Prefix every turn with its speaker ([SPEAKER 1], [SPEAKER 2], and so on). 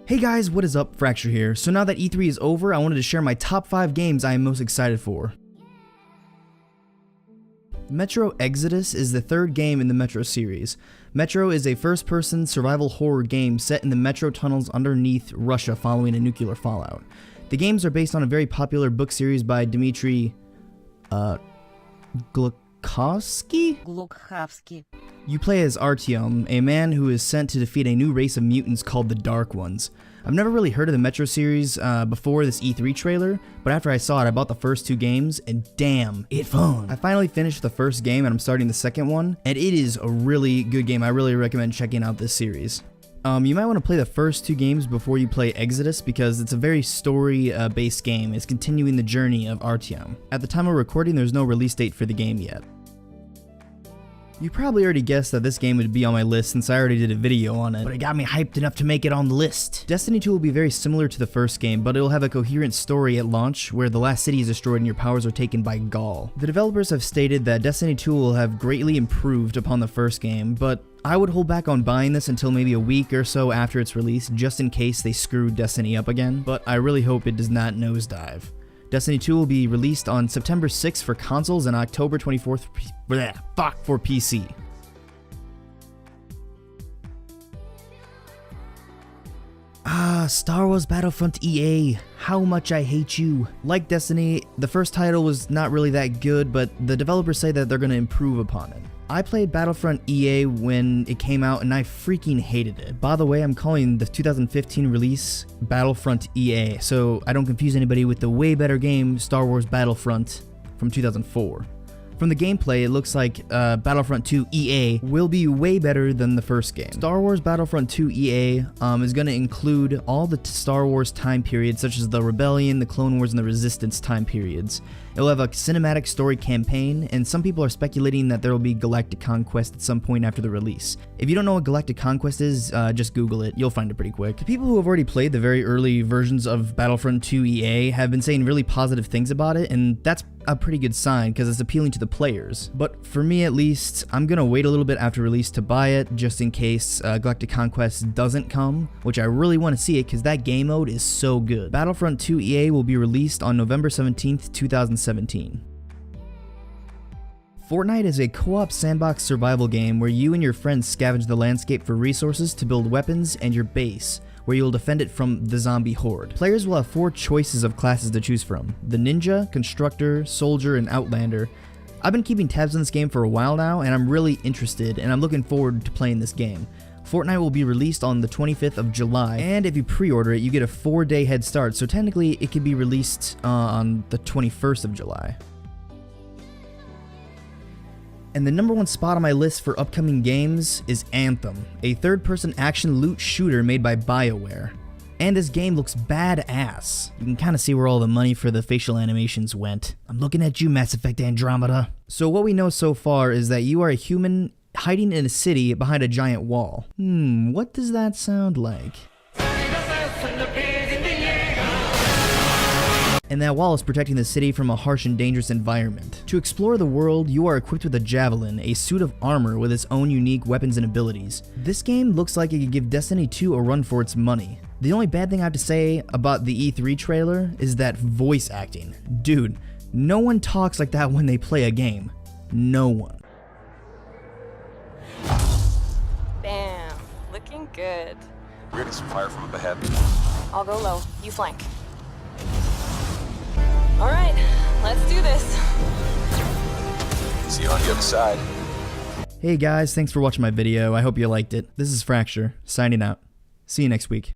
[SPEAKER 1] Hey guys, what is up? Fracture here. So now that E3 is over, I wanted to share my top 5 games I am most excited for. Metro Exodus is the third game in the Metro series. Metro is a first-person survival horror game set in the metro tunnels underneath Russia following a nuclear fallout. The games are based on a very popular book series by Dmitry Glukhovsky? You play as Artyom, a man who is sent to defeat a new race of mutants called the Dark Ones. I've never really heard of the Metro series before this E3 trailer, but after I saw it, I bought the first 2 games, and damn, it's fun. I finally finished the first game, and I'm starting the second one, and it is a really good game. I really recommend checking out this series. You might want to play the first 2 games before you play Exodus because it's a very story-based game. It's continuing the journey of Artyom. At the time of recording, there's no release date for the game yet. You probably already guessed that this game would be on my list since I already did a video on it, but it got me hyped enough to make it on the list. Destiny 2 will be very similar to the first game, but it'll have a coherent story at launch where the last city is destroyed and your powers are taken by Gaul. The developers have stated that Destiny 2 will have greatly improved upon the first game, but I would hold back on buying this until maybe a week or so after its release, just in case they screw Destiny up again, but I really hope it does not nosedive. Destiny 2 will be released on September 6th for consoles and October 24th for PC. Star Wars Battlefront EA, how much I hate you. Like Destiny, the first title was not really that good, but the developers say that they're going to improve upon it. I played Battlefront EA when it came out and I freaking hated it. By the way, I'm calling the 2015 release Battlefront EA, so I don't confuse anybody with the way better game Star Wars Battlefront from 2004. From the gameplay, it looks like Battlefront II EA will be way better than the first game. Star Wars Battlefront II EA is going to include all the Star Wars time periods, such as the Rebellion, the Clone Wars, and the Resistance time periods. It will have a cinematic story campaign, and some people are speculating that there will be Galactic Conquest at some point after the release. If you don't know what Galactic Conquest is, just Google it. You'll find it pretty quick. The people who have already played the very early versions of Battlefront II EA have been saying really positive things about it, and that's a pretty good sign because it's appealing to the players. But for me at least, I'm gonna wait a little bit after release to buy it just in case Galactic Conquest doesn't come, which I really want to see it because that game mode is so good. Battlefront 2 EA will be released on November 17th, 2017. Fortnite is a co-op sandbox survival game where you and your friends scavenge the landscape for resources to build weapons and your base, where you'll defend it from the zombie horde. Players will have 4 choices of classes to choose from: the Ninja, Constructor, Soldier, and Outlander. I've been keeping tabs on this game for a while now, and I'm really interested, and I'm looking forward to playing this game. Fortnite will be released on the 25th of July, and if you pre-order it, you get a 4-day head start, so technically it could be released on the 21st of July. And the #1 spot on my list for upcoming games is Anthem, a third-person action loot shooter made by BioWare. And this game looks badass. You can kind of see where all the money for the facial animations went. I'm looking at you, Mass Effect Andromeda. So what we know so far is that you are a human hiding in a city behind a giant wall. What does that sound like? And that wall is protecting the city from a harsh and dangerous environment. To explore the world, you are equipped with a javelin, a suit of armor with its own unique weapons and abilities. This game looks like it could give Destiny 2 a run for its money. The only bad thing I have to say about the E3 trailer is that voice acting. Dude, no one talks like that when they play a game. No one.
[SPEAKER 2] Bam, looking good.
[SPEAKER 3] We're getting some fire from up ahead.
[SPEAKER 2] I'll go low, you flank. All right, let's do this.
[SPEAKER 3] See you on the other side.
[SPEAKER 1] Hey guys, thanks for watching my video. I hope you liked it. This is Fracture, signing out. See you next week.